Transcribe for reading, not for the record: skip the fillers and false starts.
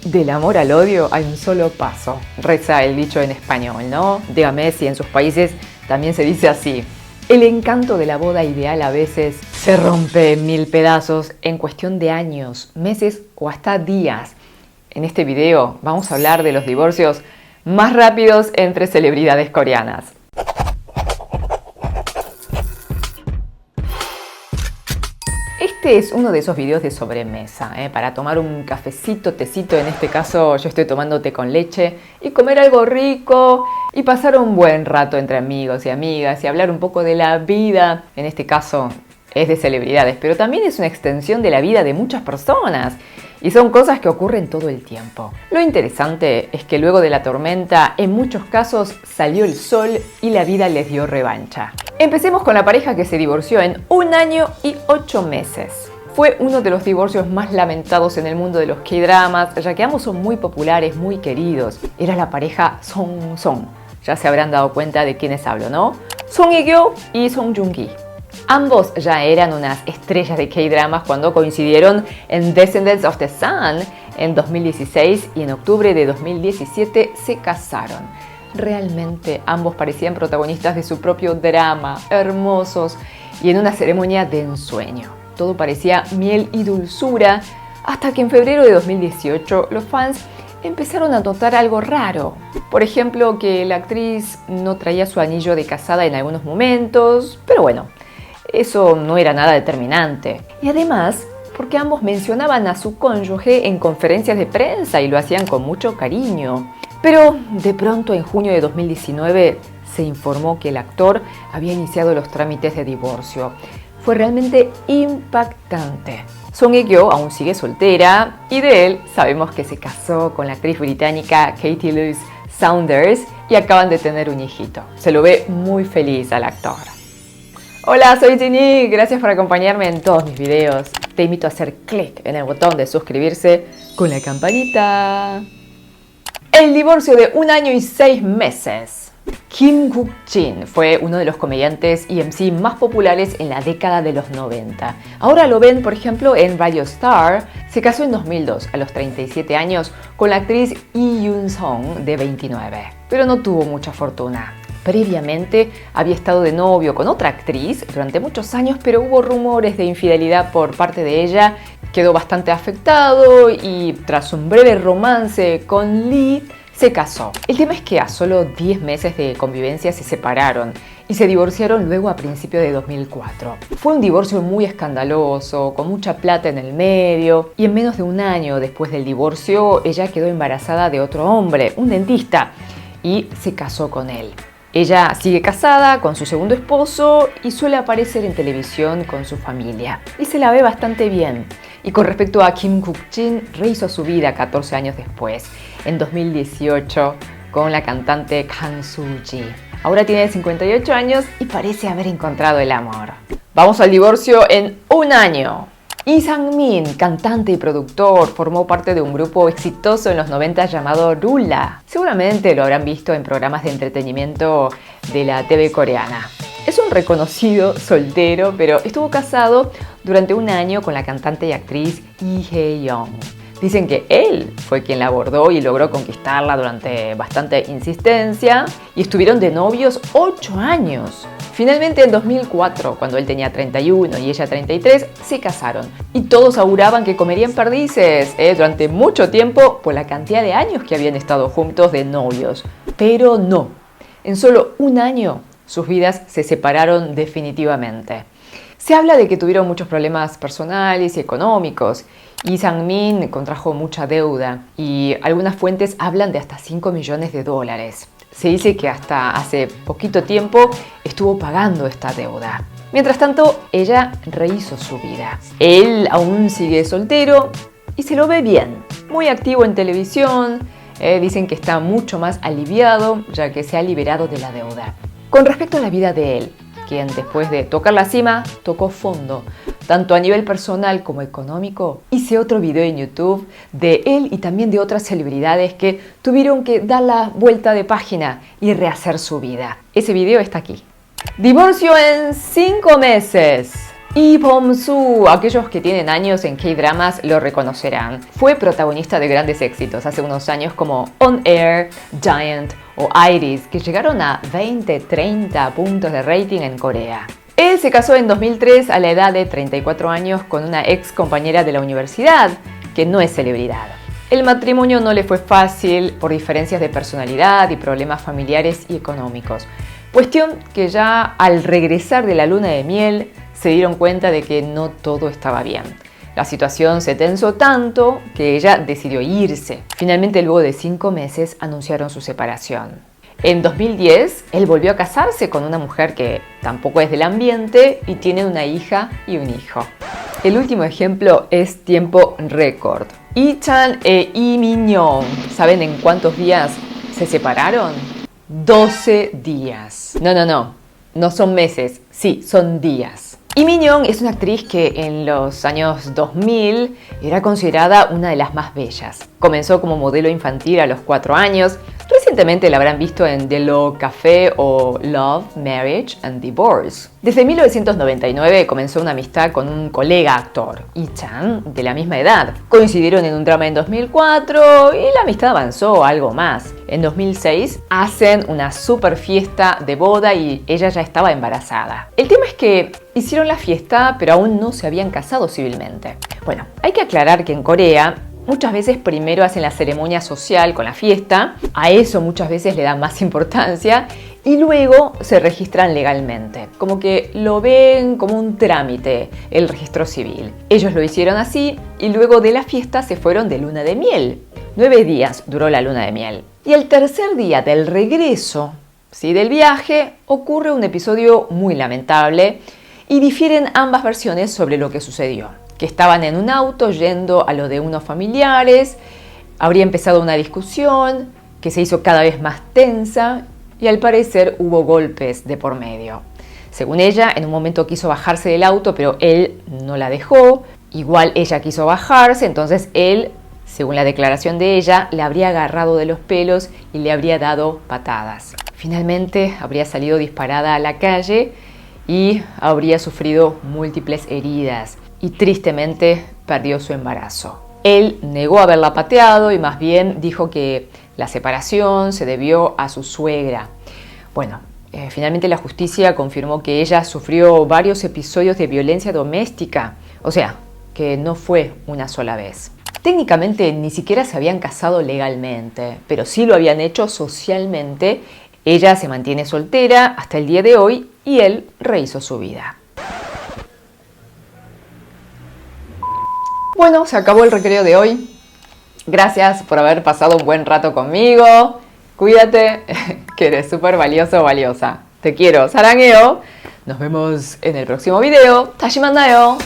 Del amor al odio hay un solo paso, reza el dicho en español, ¿no? Dígame si en sus países también se dice así. El encanto de la boda ideal a veces se rompe en mil pedazos en cuestión de años, meses o hasta días. En este video vamos a hablar de los divorcios más rápidos entre celebridades coreanas. Este es uno de esos videos de sobremesa, para tomar un cafecito, tecito, en este caso yo estoy tomando té con leche, y comer algo rico y pasar un buen rato entre amigos y amigas y hablar un poco de la vida. En este caso es de celebridades, pero también es una extensión de la vida de muchas personas. Y son cosas que ocurren todo el tiempo. Lo interesante es que luego de la tormenta, en muchos casos salió el sol y la vida les dio revancha. Empecemos con la pareja que se divorció en 1 año y 8 meses. Fue uno de los divorcios más lamentados en el mundo de los K-dramas, ya que ambos son muy populares, muy queridos. Era la pareja Song Song. Ya se habrán dado cuenta de quiénes hablo, ¿no? Song Hye-kyo y Song Joong-ki. Ambos ya eran unas estrellas de K-dramas cuando coincidieron en Descendants of the Sun en 2016 y en octubre de 2017 se casaron. Realmente ambos parecían protagonistas de su propio drama, hermosos y en una ceremonia de ensueño. Todo parecía miel y dulzura hasta que en febrero de 2018 los fans empezaron a notar algo raro. Por ejemplo, que la actriz no traía su anillo de casada en algunos momentos, pero bueno, eso no era nada determinante. Y además, porque ambos mencionaban a su cónyuge en conferencias de prensa y lo hacían con mucho cariño. Pero de pronto en junio de 2019 se informó que el actor había iniciado los trámites de divorcio. Fue realmente impactante. Song Hye-kyo aún sigue soltera y de él sabemos que se casó con la actriz británica Katie Louise Saunders y acaban de tener un hijito. Se lo ve muy feliz al actor. Hola, soy Ginny, gracias por acompañarme en todos mis videos. Te invito a hacer clic en el botón de suscribirse con la campanita. El divorcio de 1 año y 6 meses. Kim Guk-jin fue uno de los comediantes y MC más populares en la década de los 90. Ahora lo ven, por ejemplo, en Radio Star. Se casó en 2002, a los 37 años, con la actriz Lee Yoon-sung, de 29. Pero no tuvo mucha fortuna. Previamente había estado de novio con otra actriz durante muchos años, pero hubo rumores de infidelidad por parte de ella. Quedó bastante afectado y tras un breve romance con Lee, se casó. El tema es que a solo 10 meses de convivencia se separaron y se divorciaron luego a principios de 2004. Fue un divorcio muy escandaloso, con mucha plata en el medio, y en menos de 1 año después del divorcio, ella quedó embarazada de otro hombre, un dentista, y se casó con él. Ella sigue casada con su segundo esposo y suele aparecer en televisión con su familia. Y se la ve bastante bien. Y con respecto a Kim Guk-jin, rehizo su vida 14 años después, en 2018, con la cantante Kang Soo-ji. Ahora tiene 58 años y parece haber encontrado el amor. Vamos al divorcio en 1 año. Lee Sang-min, cantante y productor, formó parte de un grupo exitoso en los 90 llamado Rula. Seguramente lo habrán visto en programas de entretenimiento de la TV coreana. Es un reconocido soltero, pero estuvo casado durante 1 año con la cantante y actriz Lee Hae-young. Dicen que él fue quien la abordó y logró conquistarla durante bastante insistencia y estuvieron de novios 8 años. Finalmente en 2004, cuando él tenía 31 y ella 33, se casaron. Y todos auguraban que comerían perdices durante mucho tiempo por la cantidad de años que habían estado juntos de novios. Pero no. En solo 1 año, sus vidas se separaron definitivamente. Se habla de que tuvieron muchos problemas personales y económicos. Lee Sang-min contrajo mucha deuda y algunas fuentes hablan de hasta $5 millones. Se dice que hasta hace poquito tiempo estuvo pagando esta deuda. Mientras tanto, ella rehizo su vida. Él aún sigue soltero y se lo ve bien. Muy activo en televisión. Dicen que está mucho más aliviado ya que se ha liberado de la deuda. Con respecto a la vida de él, quien después de tocar la cima, tocó fondo, tanto a nivel personal como económico. Hice otro video en YouTube de él y también de otras celebridades que tuvieron que dar la vuelta de página y rehacer su vida. Ese video está aquí. Divorcio en 5 meses. Lee Bom-soo, aquellos que tienen años en K-dramas lo reconocerán. Fue protagonista de grandes éxitos hace unos años como On Air, Giant o Iris, que llegaron a 20-30 puntos de rating en Corea. Él se casó en 2003 a la edad de 34 años con una ex compañera de la universidad, que no es celebridad. El matrimonio no le fue fácil por diferencias de personalidad y problemas familiares y económicos. Cuestión que ya al regresar de la luna de miel se dieron cuenta de que no todo estaba bien. La situación se tensó tanto que ella decidió irse. Finalmente, luego de 5 meses, anunciaron su separación. En 2010, él volvió a casarse con una mujer que tampoco es del ambiente y tiene una hija y un hijo. El último ejemplo es tiempo récord. Lee-chan e Lee Min-young, ¿saben en cuántos días se separaron? 12 días. No son meses, sí, son días. Lee Min-young es una actriz que en los años 2000 era considerada una de las más bellas. Comenzó como modelo infantil a los 4 años. Recientemente la habrán visto en The Law Café o Love, Marriage and Divorce. Desde 1999 comenzó una amistad con un colega actor, Lee-chan, de la misma edad. Coincidieron en un drama en 2004 y la amistad avanzó algo más. En 2006 hacen una super fiesta de boda y ella ya estaba embarazada. El tema es que hicieron la fiesta pero aún no se habían casado civilmente. Bueno, hay que aclarar que en Corea muchas veces primero hacen la ceremonia social con la fiesta, a eso muchas veces le dan más importancia y luego se registran legalmente. Como que lo ven como un trámite, el registro civil. Ellos lo hicieron así y luego de la fiesta se fueron de luna de miel. 9 días duró la luna de miel. Y el tercer día del regreso, ¿sí?, del viaje, ocurre un episodio muy lamentable y difieren ambas versiones sobre lo que sucedió. Que estaban en un auto yendo a lo de unos familiares, habría empezado una discusión que se hizo cada vez más tensa y al parecer hubo golpes de por medio. Según ella, en un momento quiso bajarse del auto, pero él no la dejó. Igual ella quiso bajarse, entonces él, según la declaración de ella, le habría agarrado de los pelos y le habría dado patadas. Finalmente habría salido disparada a la calle y habría sufrido múltiples heridas. Y tristemente perdió su embarazo. Él negó haberla pateado y más bien dijo que la separación se debió a su suegra. Bueno, finalmente la justicia confirmó que ella sufrió varios episodios de violencia doméstica, o sea, que no fue una sola vez. Técnicamente ni siquiera se habían casado legalmente, pero sí lo habían hecho socialmente. Ella se mantiene soltera hasta el día de hoy y él rehizo su vida. Bueno, se acabó el recreo de hoy. Gracias por haber pasado un buen rato conmigo. Cuídate, que eres súper valioso o valiosa. Te quiero, sarangueo. Nos vemos en el próximo video. 다시 만나요.